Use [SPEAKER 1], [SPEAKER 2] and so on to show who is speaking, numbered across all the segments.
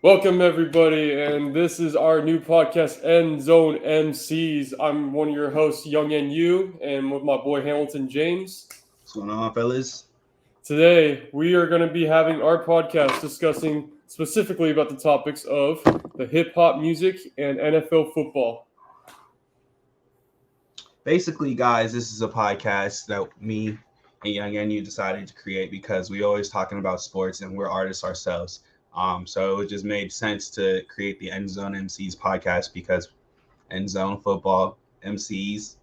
[SPEAKER 1] Welcome, everybody, and this is our new podcast, End Zone MCs. I'm one of your hosts, Young NU, and with my boy Hamilton James.
[SPEAKER 2] What's going on, fellas?
[SPEAKER 1] Today, we are going to be having our podcast discussing specifically about the topics of the hip hop music and NFL football.
[SPEAKER 2] Basically, guys, this is a podcast that me and Young and you decided to create because we always talking about sports and we're artists ourselves. So it just made sense to create the End Zone MCs podcast because End Zone football, MCs,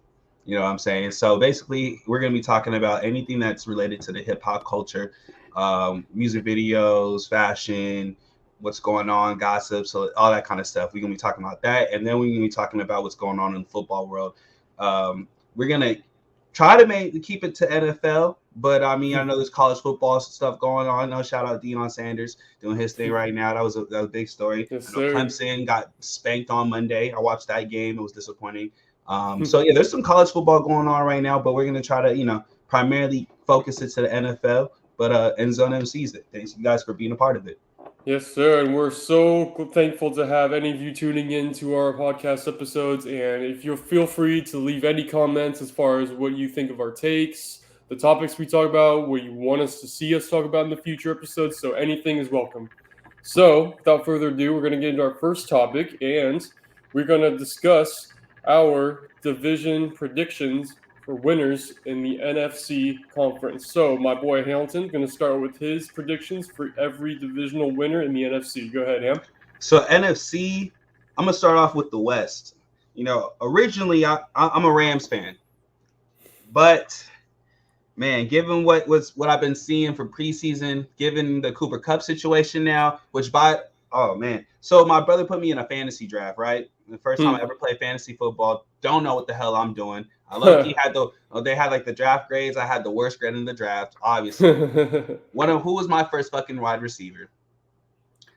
[SPEAKER 2] you know what I'm saying? So basically, we're going to be talking about anything that's related to the hip hop culture, music videos, fashion, what's going on, gossip, so all that kind of stuff. We're going to be talking about that. And then we're going to be talking about what's going on in the football world. We're going to try to keep it to NFL. But I mean, I know there's college football stuff going on. No, shout out Deion Sanders doing his thing right now. That was a big story.
[SPEAKER 1] Yes,
[SPEAKER 2] I know
[SPEAKER 1] sir.
[SPEAKER 2] Clemson got spanked on Monday. I watched that game. It was disappointing. So yeah, there's some college football going on right now, but we're gonna try to, primarily focus it to the NFL. But End Zone MCs it. Thanks you guys for being a part of it.
[SPEAKER 1] Yes, sir. And we're so thankful to have any of you tuning in to our podcast episodes. And if you feel free to leave any comments as far as what you think of our takes, the topics we talk about, what you want us to see us talk about in the future episodes. So anything is welcome. So without further ado, we're going to get into our first topic, and we're going to discuss our division predictions for winners in the NFC conference. So my boy Hamilton's going to start with his predictions for every divisional winner in the NFC. Go ahead, Ham.
[SPEAKER 2] So NFC, I'm gonna start off with the West. Originally I'm a Rams fan, but man, given what I've been seeing for preseason, given the Cooper Cup situation now, so my brother put me in a fantasy draft, right? The first time I ever played fantasy football, don't know what the hell I'm doing. I low-key had they had like the draft grades. I had the worst grade in the draft, obviously. Who was my first fucking wide receiver?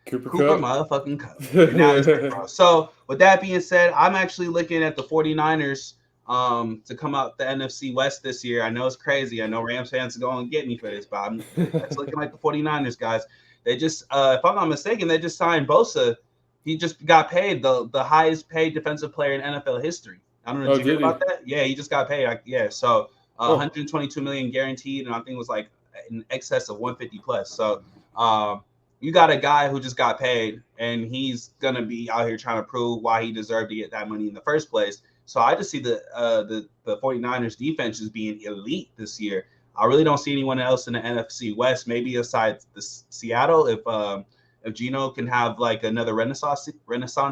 [SPEAKER 1] Cooper
[SPEAKER 2] motherfucking Cup. And now he's bro. So with that being said, I'm actually looking at the 49ers to come out the NFC West this year. I know it's crazy. I know Rams fans are going to get me for this, but it's looking like the 49ers, guys. They just, if I'm not mistaken, they just signed Bosa. He just got paid the highest paid defensive player in NFL history. I don't know. Did you hear about that? Yeah, he just got paid. So 122 million guaranteed, and I think it was like in excess of 150 plus. So you got a guy who just got paid, and he's gonna be out here trying to prove why he deserved to get that money in the first place. So I just see the 49ers defense as being elite this year. I really don't see anyone else in the NFC West, maybe aside the Seattle. If Geno can have like another renaissance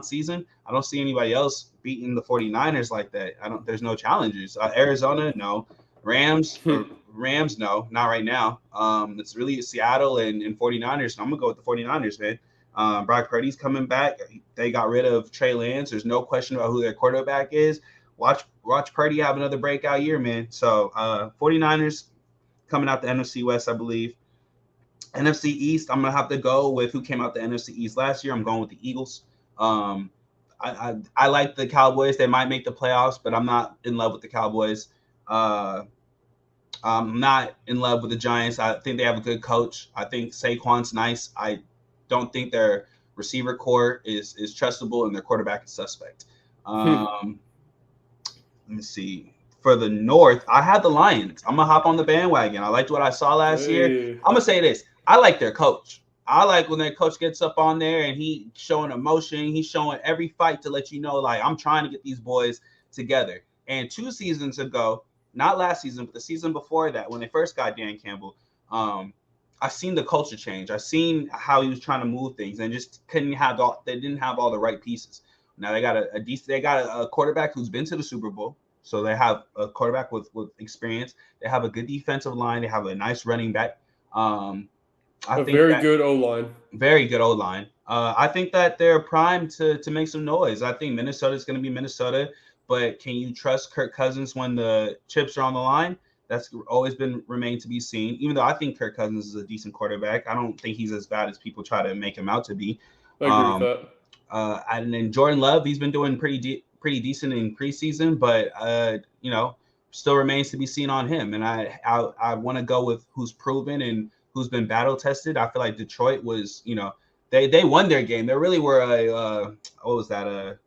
[SPEAKER 2] season, I don't see anybody else beating the 49ers like that. There's no challengers. Arizona, no. Rams, no, not right now. It's really Seattle and 49ers. I'm gonna go with the 49ers, man. Brock Purdy's coming back. They got rid of Trey Lance. There's no question about who their quarterback is. Watch Purdy have another breakout year, man. So 49ers coming out the NFC West, I believe. NFC East, I'm gonna have to go with who came out the NFC East last year. I'm going with the Eagles. I like the Cowboys. They might make the playoffs, but I'm not in love with the Cowboys. I'm not in love with the Giants. I think they have a good coach. I think Saquon's nice. I don't think their receiver core is trustable, and their quarterback is suspect. Let me see. For the North, I had the Lions. I'm gonna hop on the bandwagon. I liked what I saw last year. I'm gonna say this. I like their coach. I like when their coach gets up on there and he showing emotion. He's showing every fight to let you know, like, I'm trying to get these boys together. And 2 seasons ago, not last season, but the season before that, when they first got Dan Campbell, I seen the culture change. I seen how he was trying to move things and just they didn't have all the right pieces. Now they got a quarterback who's been to the Super Bowl. So they have a quarterback with experience. They have a good defensive line. They have a nice running back.
[SPEAKER 1] Very good O-line.
[SPEAKER 2] Very good O-line. I think that they're primed to make some noise. I think Minnesota's going to be Minnesota, but can you trust Kirk Cousins when the chips are on the line? That's always remained to be seen. Even though I think Kirk Cousins is a decent quarterback, I don't think he's as bad as people try to make him out to be.
[SPEAKER 1] I agree with
[SPEAKER 2] that. And then Jordan Love, he's been doing pretty decent in preseason, but still remains to be seen on him. And I want to go with who's proven and who's been battle tested. I feel like Detroit was, They won their game. They really were what was that?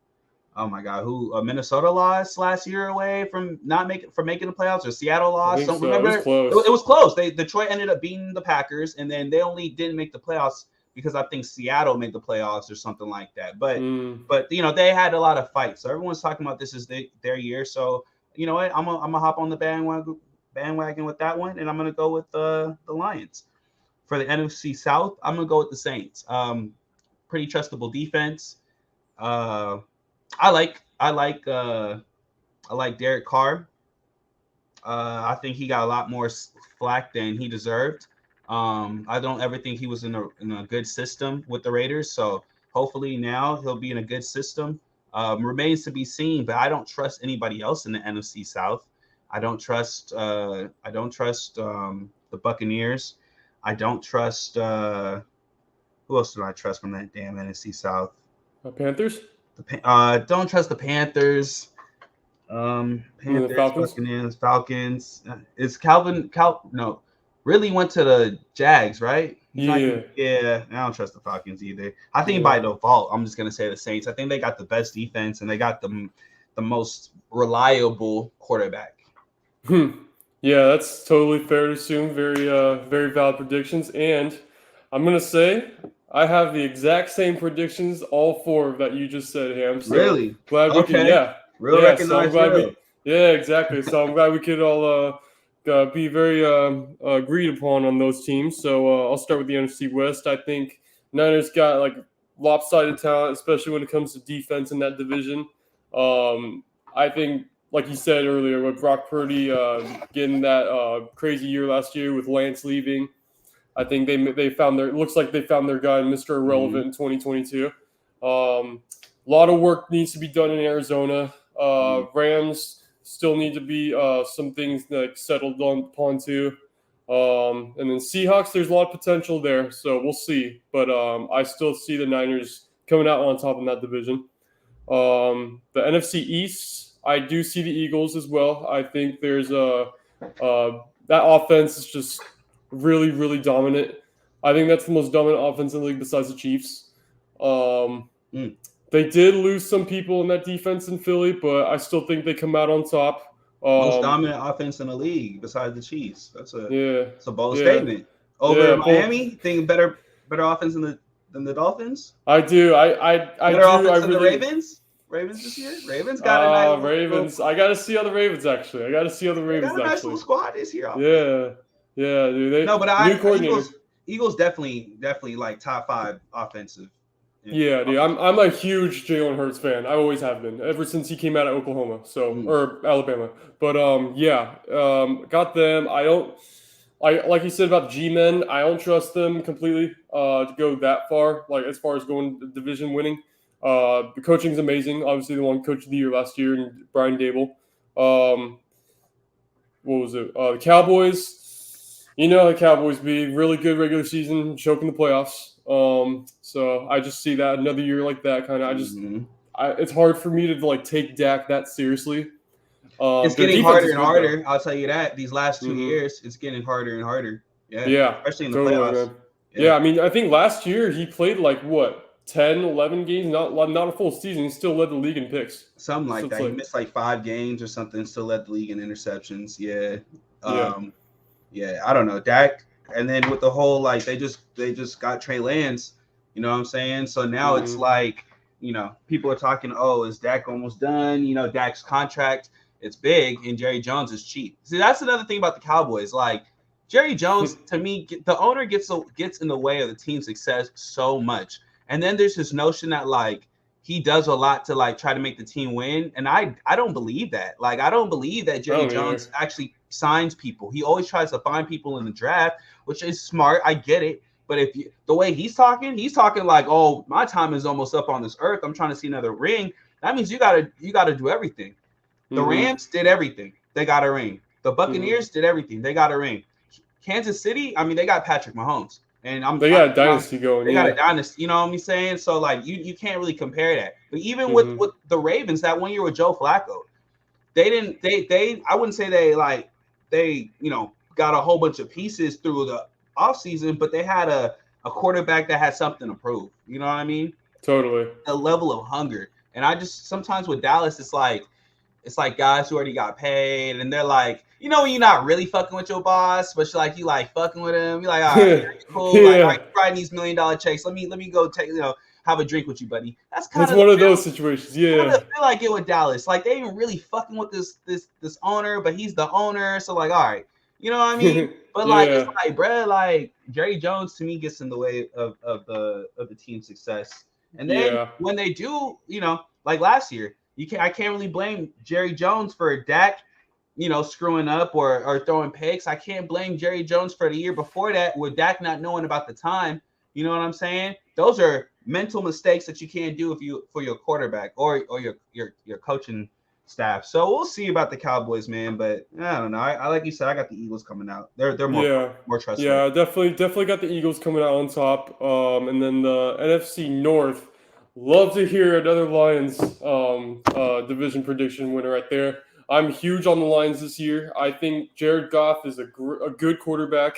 [SPEAKER 2] Oh my God, who Minnesota lost last year away from making the playoffs, or Seattle
[SPEAKER 1] I
[SPEAKER 2] lost.
[SPEAKER 1] think
[SPEAKER 2] So
[SPEAKER 1] so. It
[SPEAKER 2] remember,
[SPEAKER 1] was close.
[SPEAKER 2] it was close. Detroit ended up beating the Packers, and then they only didn't make the playoffs because I think Seattle made the playoffs or something like that. But they had a lot of fights. So everyone's talking about this is their year. So you know what, I'm gonna hop on the bandwagon with that one, and I'm gonna go with the Lions. For the NFC South, I'm gonna go with the Saints. Pretty trustable defense. I like Derek Carr. I think he got a lot more flack than he deserved. I don't ever think he was in a good system with the Raiders. So hopefully now he'll be in a good system. Remains to be seen, but I don't trust anybody else in the NFC South. I don't trust the Buccaneers. I don't trust who else do I trust from that damn NFC South?
[SPEAKER 1] Panthers.
[SPEAKER 2] Don't trust the Panthers.
[SPEAKER 1] The
[SPEAKER 2] Panthers,
[SPEAKER 1] Falcons.
[SPEAKER 2] Buccaneers, Falcons. Is no, really went to the Jags, right?
[SPEAKER 1] Yeah.
[SPEAKER 2] I don't trust the Falcons either. I think by default, I'm just gonna say the Saints. I think they got the best defense and they got the most reliable quarterback.
[SPEAKER 1] Yeah, that's totally fair to assume. Very valid predictions. And I'm gonna say I have the exact same predictions, all four that you just said, Ham. So
[SPEAKER 2] Really?
[SPEAKER 1] glad we can,
[SPEAKER 2] Real recognized.
[SPEAKER 1] So I'm glad exactly. So I'm glad we could all be very agreed upon on those teams. So I'll start with the NFC West. I think Niners got like lopsided talent, especially when it comes to defense in that division. I think, like you said earlier, with Brock Purdy getting that crazy year last year with Lance leaving, I think they found their guy, Mr. Irrelevant, in 2022. A lot of work needs to be done in Arizona. Rams still need to be some things like settled upon too. And then Seahawks, there's a lot of potential there, so we'll see. But I still see the Niners coming out on top in that division. The NFC East, I do see the Eagles as well. I think there's that offense is just really, really dominant. I think that's the most dominant offense in the league besides the Chiefs. They did lose some people in that defense in Philly, but I still think they come out on top.
[SPEAKER 2] Most dominant offense in the league besides the Chiefs. That's a bold statement. Over Miami, think better offense than the Dolphins.
[SPEAKER 1] I do.
[SPEAKER 2] Better offense than the Ravens. Ravens this year. Ravens got a nice
[SPEAKER 1] Ravens. I got to see how the Ravens actually. They got a nice
[SPEAKER 2] little squad this year.
[SPEAKER 1] Yeah, dude.
[SPEAKER 2] Eagles definitely like top 5 offensive.
[SPEAKER 1] Yeah, dude. I'm a huge Jalen Hurts fan. I always have been ever since he came out of Oklahoma, or Alabama. But got them. I like you said about the G-men. I don't trust them completely to go that far. Like as far as going division winning. The coaching's amazing. Obviously, the one coach of the year last year, and Brian Dable. What was it? The Cowboys. You know, the Cowboys be really good regular season, choking the playoffs. So I just see that another year like that kind of. It's hard for me to like take Dak that seriously.
[SPEAKER 2] It's getting harder and harder. I'll tell you that these last 2 years, it's getting harder and harder. Yeah, especially in the playoffs.
[SPEAKER 1] Yeah, I mean, I think last year he played like what 10, 11 games, not a full season. He still led the league in picks.
[SPEAKER 2] Something like that. He missed like 5 games or something. Still led the league in interceptions. Yeah, I don't know, Dak. And then with the whole like they just got Trey Lance, you know what I'm saying? So now it's like, you know, people are talking, oh, is Dak almost done? You know, Dak's contract, it's big, and Jerry Jones is cheap. See, that's another thing about the Cowboys. Like Jerry Jones, to me, the owner gets in the way of the team's success so much. And then there's this notion that like he does a lot to like try to make the team win. And I don't believe that. Like, I don't believe that Jerry Jones actually signs people. He always tries to find people in the draft, which is smart. I get it. But the way he's talking like, oh, my time is almost up on this earth. I'm trying to see another ring. That means you gotta do everything. The Rams did everything. They got a ring. The Buccaneers did everything. They got a ring. Kansas City, I mean, they got Patrick Mahomes. And they got a dynasty going. They got a dynasty, you know what I'm saying? So like you can't really compare that. But even with the Ravens, that 1 year with Joe Flacco, I wouldn't say they got a whole bunch of pieces through the offseason, but they had a a quarterback that has something to prove. You know what I mean?
[SPEAKER 1] Totally.
[SPEAKER 2] A level of hunger. And I just sometimes with Dallas, it's like guys who already got paid, and they're like, you know, when you're not really fucking with your boss, but you like fucking with him. You're like, all right, cool. Like, all right, you're writing these $1 million checks. Let me go take, have a drink with you, buddy. That's kind of
[SPEAKER 1] one of those situations. Yeah.
[SPEAKER 2] I feel like it with Dallas. Like, they ain't really fucking with this owner, but he's the owner. So like, all right, you know what I mean? But like, it's like, bro, like Jerry Jones to me gets in the way of the team's success. And then when they do, like last year, I can't really blame Jerry Jones for Dak, screwing up or throwing picks. I can't blame Jerry Jones for the year before that with Dak not knowing about the time. You know what I'm saying? Those are mental mistakes that you can't do for your quarterback or your coaching staff. So we'll see about the Cowboys, man. But I don't know. I like you said, I got the Eagles coming out. They're more trustworthy.
[SPEAKER 1] Yeah, definitely got the Eagles coming out on top. And then the NFC North. Love to hear another Lions division prediction winner right there. I'm huge on the Lions this year. I think Jared Goff is a good quarterback.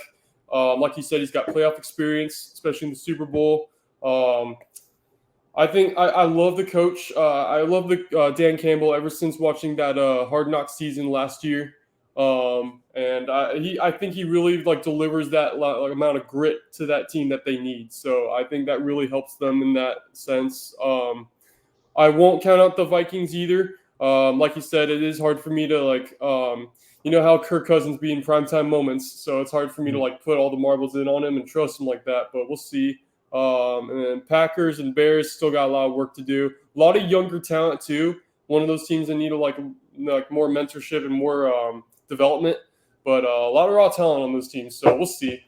[SPEAKER 1] Like you said, he's got playoff experience, especially in the Super Bowl. I think I love the coach. I love the Dan Campbell ever since watching that Hard Knock season last year. And I think he really delivers that amount of grit to that team that they need. So I think that really helps them in that sense. I won't count out the Vikings either. Like you said, it is hard for me to you know how Kirk Cousins be in primetime moments. So it's hard for me to put all the marbles in on him and trust him like that. But we'll see. And then Packers and Bears still got a lot of work to do. A lot of younger talent too. One of those teams that need more mentorship and more development. But a lot of raw talent on those teams. So we'll see.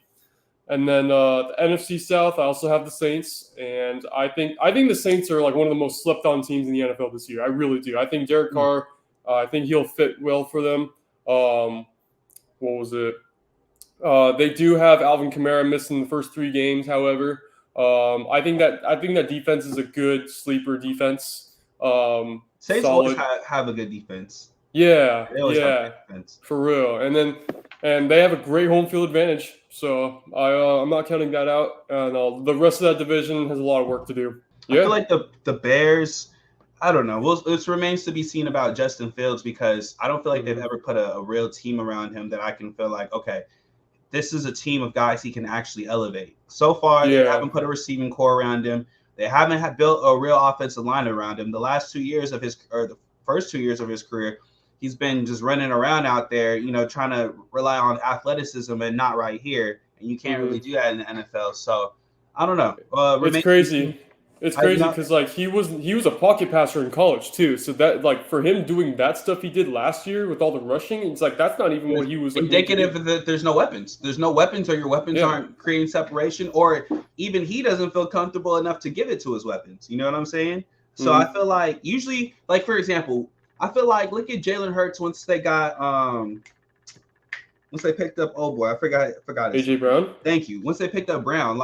[SPEAKER 1] And then the NFC South, I also have the Saints, and I think the Saints are one of the most slept-on teams in the NFL this year. I really do. I think Derek Carr, I think he'll fit well for them. What was it? They do have Alvin Kamara missing the first 3 games. However, I think that defense is a good sleeper defense.
[SPEAKER 2] Saints always have a good defense.
[SPEAKER 1] Yeah, for real. And they have a great home field advantage. So I'm not counting that out. And the rest of that division has a lot of work to do.
[SPEAKER 2] Yeah. I feel like the Bears, I don't know. It remains to be seen about Justin Fields, because I don't feel like they've ever put a real team around him that I can feel like, okay, this is a team of guys he can actually elevate. So far, they haven't put a receiving core around him. They haven't built a real offensive line around him. The first 2 years of his career, he's been just running around out there, trying to rely on athleticism and not right here. And you can't really do that in the NFL. So I don't know.
[SPEAKER 1] It's crazy. It's crazy because he was a pocket passer in college too. So that for him doing that stuff he did last year with all the rushing, it's that's not even what he was
[SPEAKER 2] indicative that there's no weapons. There's no weapons, or your weapons aren't creating separation, or even he doesn't feel comfortable enough to give it to his weapons. You know what I'm saying? So I feel like usually, for example, I feel like look at Jalen Hurts once they got once they picked up I forgot his
[SPEAKER 1] AJ Brown.
[SPEAKER 2] Thank you. Once they picked up Brown,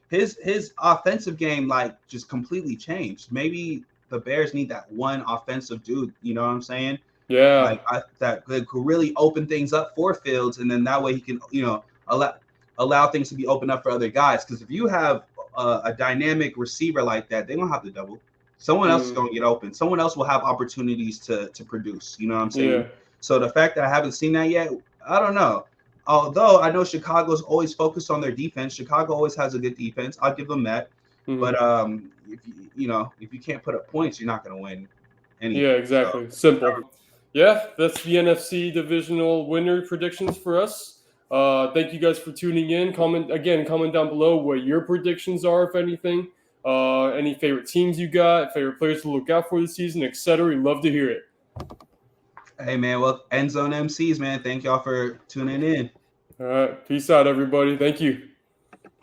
[SPEAKER 2] his offensive game just completely changed. Maybe the Bears need that one offensive dude. You know what I'm saying?
[SPEAKER 1] Yeah.
[SPEAKER 2] That could really open things up for Fields, and then that way he can allow things to be opened up for other guys. Because if you have a dynamic receiver like that, they don't have to double. Someone else is going to get open. Someone else will have opportunities to produce. You know what I'm saying? Yeah. So the fact that I haven't seen that yet, I don't know. Although I know Chicago's always focused on their defense. Chicago always has a good defense. I'll give them that. But if you can't put up points, you're not going to win anything.
[SPEAKER 1] Yeah, exactly. So, simple. Yeah, that's the NFC divisional winner predictions for us. Thank you guys for tuning in. Comment down below what your predictions are, if anything. Any favorite teams you got, favorite players to look out for this season, etc. We'd love to hear it.
[SPEAKER 2] Hey, man. Well, End Zone Emcees, man. Thank y'all for tuning in.
[SPEAKER 1] All right. Peace out, everybody. Thank you.